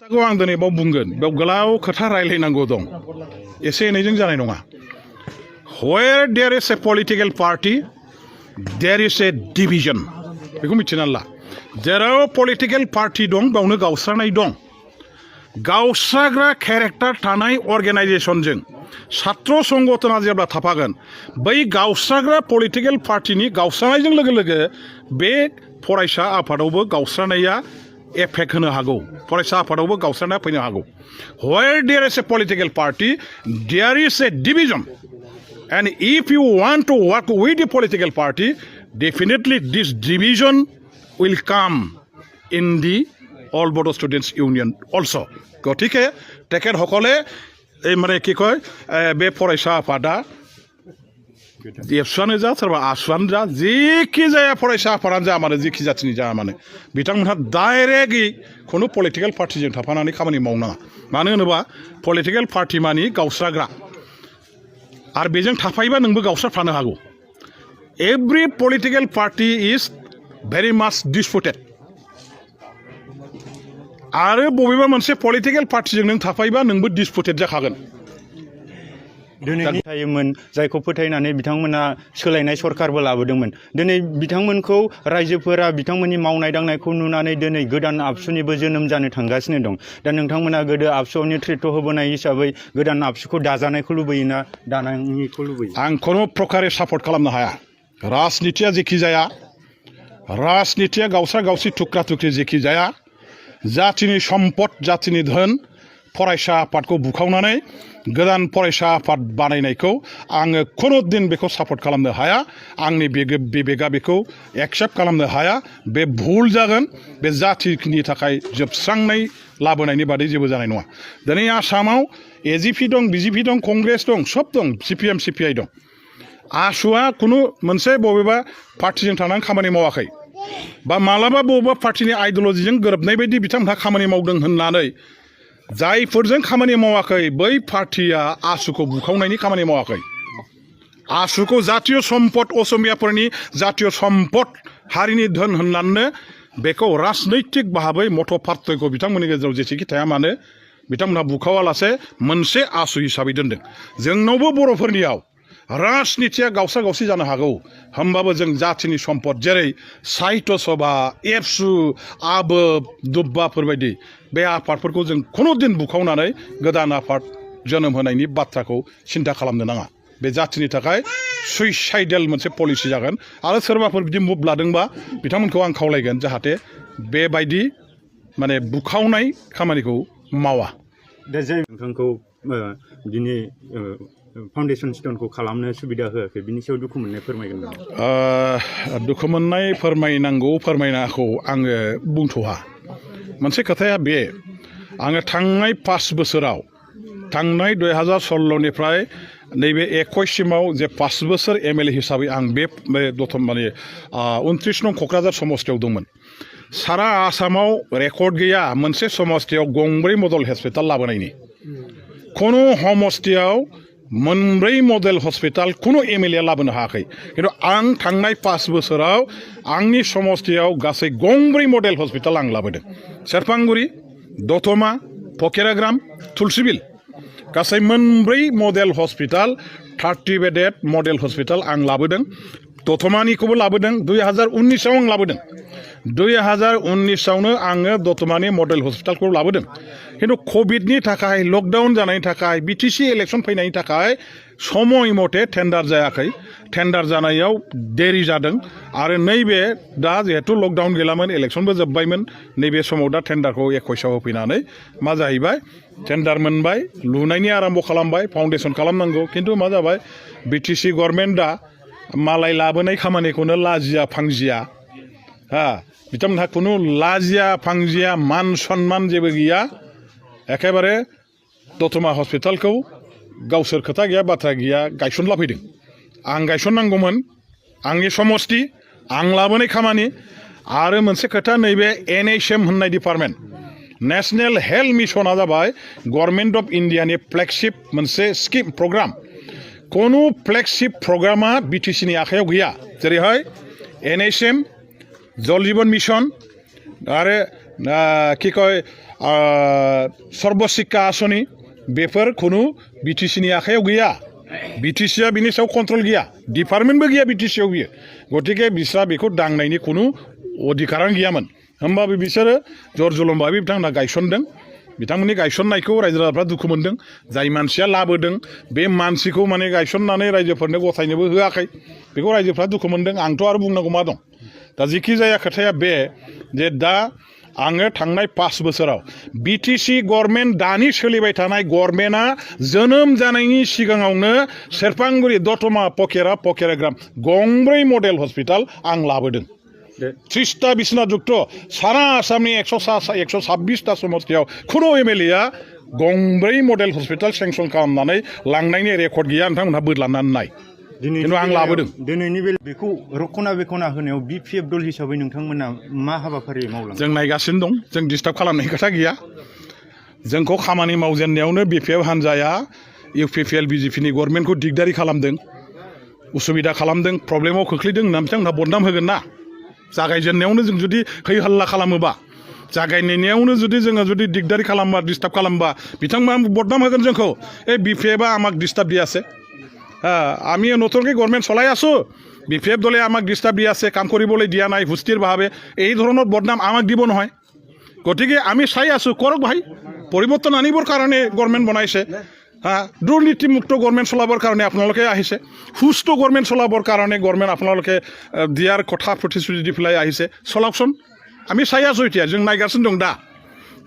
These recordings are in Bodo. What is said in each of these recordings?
खोथाखौ आं दिनै बाव बुंगोन बेयाव गोलाव खोथा रायलायनांगौ दं एसे एनैजों जानाय नङा where there is a political party there is a division बेखौ मिथिना ला जेराव पलिटिकेल पार्टी दं बावनो गावस्रानाय दं गावस्राग्रा केरेक्टार थानाय अर्गेनाइजेशनजों छात्र संगठना जेब्ला थाफागोन बै गावस्राग्रा पलिटिकेल पार्टीनि गावस्रानायजों लोगो लोगो बे फरायसा आफादावबो गावस्रानाया एफेक्ट होनो हागौ फरायसा आफादावबो गावस्रानाया फैनो हागौ where there is a political party there is a division and if you want to work with the political party definitely this division will come in the All Bodo Students Union also গতিকে তেখেতসকলে এই মানে কি কয় বে ফরাইসা আফাদা एबसुआनो जा सोरबा आसुआनो जा जेखि जाया फरायसा आफादानो जा माने जेखि जाथिनि जा माने बिथांमोनहा डाइरेक्टलि खुनु पलिटिकेल पार्टिजों थाफानानै खामानि मावनाङा मानो होनोबा पलिटिकेल पार्टी मानि गावस्राग्रा आरो बेजों थाफायोबा नोंबो गावस्राफानो हागौ एभ्रि पलिटिकेल पार्टी इज भेरि माच डिसपुटेड आरो बबेबा मोनसे पलिटिकेल पार्टिजों नों थाफायोबा नोंबो डिसपुटेड जाखागोन दिनै थायोमोन जायखौ फोथायनानै बिथांमोना सोलायनाय सरकारबो लाबोदोंमोन दिनै बिथांमोनखौ रायजोफोरा बिथांमोननि मावनाय दांनायखौ नुनानै दिनै गोदान आबसुनिबो जोनोम जानो थांगासिनो दं दा नोंथांमोना गोदो आबसुआव नेतृत्व होबोनाय हिसाबै गोदान आबसुखौ दाजानायखौ लुबैयोना दानाङिखौ लुबैयो आं खुनु प्रकारे सापर्ट खालामनो हाया राजनितिया जेखि जाया राजनितिया गावस्रा गावस्रि थुख्रा थुख्रि जेखि जाया जातिनि सम्पद जातिनि धोन फरायसा आफादखौ बुखावनानै गोदान फरायसा आफाद बानायनायखौ आङो खुनु दिन बेखौ सापर्ट खालामनो हाया आंनि बिबेगा बेखौ एक्सेप्ट खालामनो हाया बे भुल जागोन बे जातिनि थाखाय जोबस्रांनाय लाबोनायनि बादै जेबो जानाय नङा दिनै आसामाव एजिपि दं बिजेपि दं कंग्रेस दं सब दं सिपिएम सिपिआइ दं आसुआ खुनु मोनसे बबेबा पार्टिजों थानानै खामानि मावाखै बा मालाबा बबेबा पार्टिनि आइडिअलजिजों गोरोबनाय बायदि बिथांमोनहा खामानि मावदों होननानै जायफोरजों खामानि मावाखै बै पार्टिया आसुखौ बुखावनायनि खामानि मावाखै आसुखौ जातीय सम्पद असमियाफोरनि जातीय सम्पद हारिनि धोन होननानै बेखौ राजनैतिक भाबै मथ' पार्टयखौ बिथांमोननि गेजेराव जेसेखि थाया मानो बिथांमोनहा बुखावालासे मोनसे आसु हिसाबै दोनदों जोंनावबो बर'फोरनियाव राजनितिया गावस्रा गावस्रि जानो हागौ होमबाबो जों जातिनि सम्पद जेरै साहित्य सभा एबसु आबोब दुब्बाफोरबायदि बे आफादफोरखौ जों खुनु दिन बुखावनानै गोदान आफाद जोनोम होनायनि बाथ्राखौ सिन्था खालामनो नाङा बे जातिनि थाखाय सुइसाइडेल मोनसे पलिसि जागोन आरो सोरबाफोर बिदि मुभ लादोंबा बिथांमोनखौ आं खावलायगोन जाहाथे बेबायदि माने बुखावनाय खामानिखौ मावा दा जाय नोंथांखौ दिनै फाउन्डेसन स्टोनखौ खालामनो सुबिदा होआखै बिनि सायाव दुखु मोननाय फोरमायगोन नामा दुखु मोननाय फोरमायनांगौ फोरमायनाखौ आङो बुंथ'हा मोनसे खोथाया बे आङो थांनाय 5 बोसोराव थांनाय 2016निफ्राय नैबे 21 सिमाव जे 5 बोसोर एमएलए हिसाबै आं बे दतम माने 29 नं क'क्राझार समस्तियाव दंमोन सारा आसामाव रेकर्ड गैया मोनसे समस्तियाव गंब्रै मडेल हस्पिटाल लाबोनायनि खुनु समस्तियाव मोनब्रै मडेल हस्पिटाल खुनु एमएलए लाबोनो हायाखै खिन्थु आं थांनाय 5 बोसोराव आंनि समस्तियाव गासै गंब्रै मडेल हस्पिटाल आं लाबोदों सेरफांगुरि दतमा फकिराग्राम तुलसिबिल गासै मोनब्रै model hospital 30 bedded model hospital आं लाबोदों दतमानिखौबो लाबोदों 2019आव आं लाबोदों 2019आवनो आङो दतमानि मडेल हस्पिटालखौ लाबोदों खिन्थु कभिडनि थाखाय लकडाउन जानायनि थाखाय बिटिसि इलेक्सन फैनायनि थाखाय समय मथे टेन्डार जायाखै टेन्डार जानायाव देरि जादों आरो नैबे दा जिहेतु लकडाउन गैलामोन इलेक्सनबो जोब्बायमोन नैबे समाव दा टेन्डारखौ 21आव होफैनानै मा जाहैबाय टेन्डार मोनबाय लुनायनि आरम्भ खालामबाय फाउन्डेसन खालामनांगौ खिन्थु मा जाबाय बिटिसि गभर्नमेन्टआ मालाय लाबोनाय खामानिखौनो लाजिया फांजिया बिथांमोनहा खुनु लाजिया फांजिया मान सन्मान जेबो गैया एखेबारे दतमा हस्पिटालखौ गावसोर खोथा गैया बाथ्रा गैया गायसनला फैदों आं गायसननांगौमोन आंनि समस्ति आं लाबोनाय खामानि आरो मोनसे खोथा नैबे NHM होननाय डिपार्टमेन्ट नेशनेल हेल्थ मिशना जाबाय गभर्नमेन्ट अफ इन्डियानि फ्लेगशिप मोनसे स्किम प्रग्राम खुनु फ्लेगशिप प्रग्रामा बिटिसिनि आखायाव गैया जेरैहाय NHM जल जीवन मिशन आरो कि कय सर्व शिक्षा आसनि बेफोर खुनु बिटिसिनि आखायाव गैया बिटिसिया बिनि सायाव कन्ट्रल गैया डिपार्टमेन्टबो गैया बिटिसियाव बियो गतिके बिस्रा बेखौ दांनायनि खुनु अधिकारानो गैयामोन होमबाबो बिसोरो जर जुलुम भाबै बिथांमोना गायसनदों बिथांमोननि गायसननायखौ रायजो राजाफ्रा दुखु मोनदों जाय मानसिया लाबोदों बे मानसिखौ माने गायसननानै रायजोफोरनो गथायनोबो होआखै बेखौ रायजोफ्रा दुखु मोनदों आंथ' आरो बुंनांगौ मा दं दा जिखि जाया खोथाया बे जे दा आङो थांनाय 5 बोसोराव बिटिसि गभर्नमेन्ट दानि सोलिबाय थानाय गभर्नमेन्टआ जोनोम जानायनि सिगाङावनो सेरफांगुरि दतमा पकेराग्राम गंब्रै मडेल हस्पिटाल आं लाबोदों 30टा बिसना जुक्त सारा आसामनि 126टा समस्तियाव खुनु एमएलएआ गंब्रै मडेल हस्पिटाल सेंसन खालामनानै लांनायनि रेकर्ड गैया नोंथांमोनहा बोदलानानै नाय खिन्थु आं लाबोदों दिनैनि बे बेखौ रखना बेखना होनायाव बिपिएफ दल हिसाबै नोंथांमोना मा हाबाफारि मावलांदों जों नायगासिनो दं जों डिस्टार्ब खालामनायनि खोथा गैया जोंखौ खामानि मावजेननायावनो बिपिएफ हान्जाया इउपिपिएल बिजेपिनि गभर्नमेन्टखौ दिगदारि खालामदों उसुबिदा खालामदों प्रब्लेमाव खोख्लैदों होनना बिथांमोनहा बदनाम होगोन ना जागायजेननायावनो जों जुदि है हल्ला खालामोबा जागायनायावनो जोङो जुदि दिगदारि खालामबा डिस्टार्ब खालामबा बिथांमोना बदनाम होगोन जोंखौ বিপিএফ আমাক ডিস্টার্ব দি আছে আমি নতুনকৈ গভৰ্নমেণ্ট চলাই আছোঁ বিপিএফ দলে আমাক ডিস্টার্ব দি আছে কাম কৰিবলৈ দিয়া নাই সুস্থিৰভাৱে এই ধৰণৰ বদনাম আমাক দিব নহয় গতিকে আমি চাই আছোঁ কৰক ভাই পৰিৱৰ্তন আনিবৰ কাৰণে গভৰ্নমেণ্ট বনাইছে দুৰ্নীতিমুক্ত গভৰ্নমেণ্ট চলাবৰ কাৰণে আপোনালোকে আহিছে সুস্থ গভৰ্নমেণ্ট চলাবৰ কাৰণে গভৰ্নমেণ্ট আপোনালোকে দিয়াৰ কথা প্ৰতিশ্ৰুতি দি পেলাই আহিছে চলাওকচোন আমি চাই আছোঁ এতিয়া जों नायगासिनो दं दा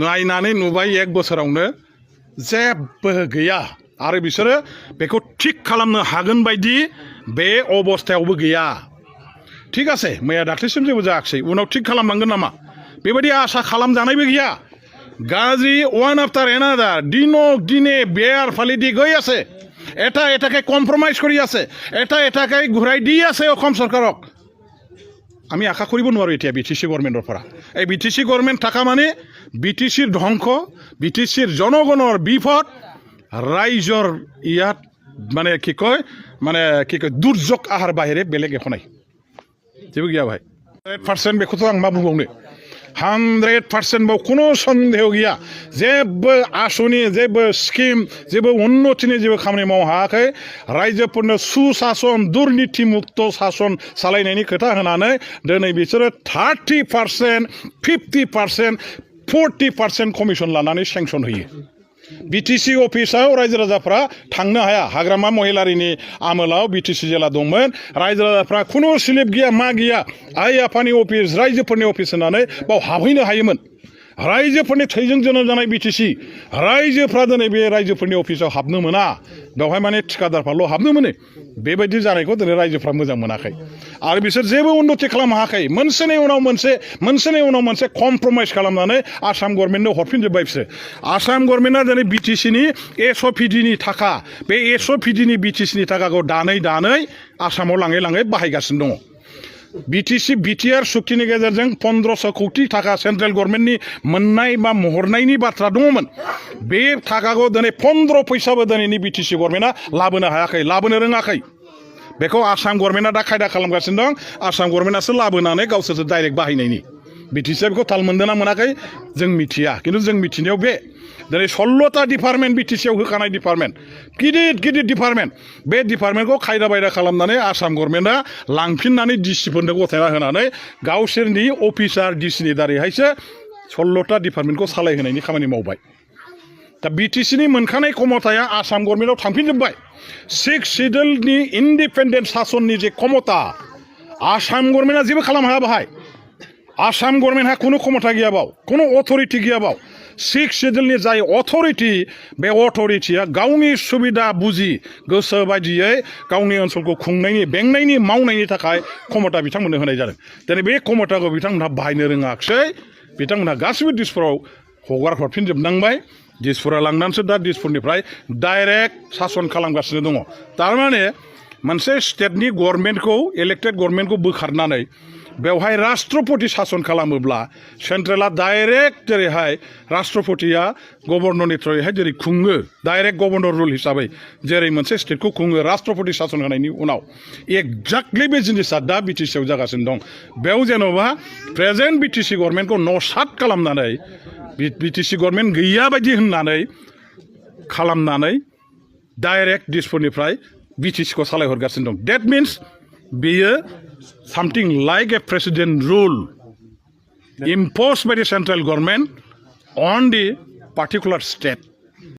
नायनानै नुबाय 1 बोसोरावनो जेबो गैया आरो बिसोरो बेखौ थिक खालामनो हागोन बायदि बे अबस्थायावबो गैया ठीक আছে मैया दाख्लैसिम जेबो जायाखै उनाव थिक खालामनांगोन नामा बेबायदि आसा खालामजानायबो गैया গাজী ওয়ান আফটার এনাদার দিনক দিনে বেয়ার ফালি দি গৈ আছে এটাকে কম্প্ৰমাইজ কৰি আছে এটাকে ঘূৰাই দি আছে অসম চৰকাৰক আমি আশা কৰিব নোৱাৰো এতিয়া বিটিসি গভৰ্নমেণ্টৰ পৰা এই বিটিসি গভৰ্নমেণ্ট থাকা মানে বিটিসিৰ ধ্বংস বিটিসিৰ জনগণৰ বিপদ ৰাইজৰ ইয়াত মানে কি কয় দুৰ্যোগ আহাৰ বাহিৰে বেলেগ একো নাই जेबो गैया भाई 100% बेखौथ' आं मा बुंबावनो 100% बाव खुनु सन्देह गैया जेबो आसनि जेबो स्किम जेबो उन्नतिनि जेबो खामानि मावनो हायाखै रायजोफोरनो सुशासन दुर्नीति मुक्त शासन सालायनायनि खोथा होनानै दिनै बिसोरो 30% 50% 40% कमिसन लानानै सेंसन होयो बिटिसि अफिसाव रायजो राजाफ्रा थांनो हाया हाग्रामा महिलारिनि आमोलाव बिटिसि जेला दंमोन रायजो राजाफ्रा खुनु स्लिप गैया मा गैया आइ आफानि अफिस रायजोफोरनि अफिस होननानै बाव हाबहैनो हायोमोन रायजोफोरनि थैजों जोनोम जानाय बिटिसि रायजोफ्रा दिनै बे रायजोफोरनि अफिसाव हाबनो मोना बेवहाय माने ठिकादारफ्राल' हाबनो मोनो बेबायदि जानायखौ दिनै रायजोफ्रा मोजां मोनाखै आरो बिसोर जेबो उन्नति खालामनो हायाखै मोनसेनि उनाव मोनसे कम्प्रमाइज खालामनानै आसाम गभर्नमेन्टनो हरफिनजोब्बाय बिसोर आसाम गभर्नमेन्टआ दिनै बिटिसिनि एसअपिडिनि थाखा बे एसअपिडिनि बिटिसिनि थाखाखौ दानै आसामाव लाङै बाहायगासिनो दङ बिटिसि बिटिआर सुक्तिनि गेजेरजों 1500 कोटी थाखा सेन्ट्रेल गभर्नमेन्टनि मोननाय बा महरनायनि बाथ्रा दङमोन बे थाखाखौ दिनै 15 पैसाबो दिनैनि बिटिसि गभर्नमेन्टआ लाबोनो हायाखै लाबोनो रोङाखै बेखौ आसाम गभर्नमेन्टआ दा खायदा खालामगासिनो दं आसाम गभर्नमेन्टआसो लाबोनानै गावसोरसो डाइरेक्ट बाहायनायनि बिटिसिआ बेखौ ताल मोनदोंना मोनाखै जों मिथिया खिन्थु जों मिथिनायाव बे दिनै 16टा डिपार्टमेन्ट बिटिसिआव होखानाय डिपार्टमेन्ट गिदिर डिपार्टमेन्ट बे डिपार्टमेन्टखौ खायदा बायदा खालामनानै आसाम गभर्नमेन्टआ लांफिननानै डिसिफोरनो गथायना होनानै गावसोरनि अफिसार डिसिनि दारैहायसो 16टा डिपार्टमेन्टखौ सालायहोनायनि खामानि मावबाय दा बिटिसिनि मोनखानाय क्षमताया आसाम गभर्नमेन्टआव थांफिनजोब्बाय 6 सिडुलनि इन्डिपेन्डेन्ट शासननि जे क्षमता आसाम गभर्नमेन्टआ जेबो खालामनो हाया बाहाय आसाम गभर्नमेन्टहा खुनु क्षमता गैया बाव खुनु अथरिटि गैया बाव 6 सिडुलनि जाय अथरिटि बे अथरिटिया गावनि सुबिदा बुजि गोसो बायदियै गावनि ओनसोलखौ खुंनायनि बेंनायनि मावनायनि थाखाय क्षमता बिथांमोननो होनाय जादों दिनै बे क्षमताखौ बिथांमोनहा बाहायनो रोङाखसै बिथांमोनहा गासिबो दिसपुराव हगार हरफिनजोबनांबाय दिसपुरा लांनानैसो दा दिसपुरनिफ्राय डाइरेक्ट शासन खालामगासिनो दङ थारमाने मोनसे स्टेटनि गभर्नमेन्टखौ इलेक्टेड गभर्नमेन्टखौ बोखारनानै बेवहाय राष्ट्रपति सासन खालामोब्ला सेन्ट्रेला डाइरेक्ट जेरैहाय राष्ट्रपतिया गभर्नरनि थ्रुयैहाय जेरै खुङो डाइरेक्ट गभर्नर रुल हिसाबै जेरै मोनसे स्टेटखौ खुङो राष्ट्रपति सासन होनायनि उनाव एक्जाक्टलि बे जिनिसा दा बिटिसिआव जागासिनो दं बेयाव जेन'बा प्रेजेन्ट बिटिसि गभर्नमेन्टखौ नसात खालामनानै बिटिसि गभर्नमेन्ट गैया बायदि होननानै खालामनानै डाइरेक्ट दिसपुरनिफ्राय बिटिसिखौ सालायहरगासिनो दं डेट मिन्स बेयो something like a president rule imposed by the central government on the particular state.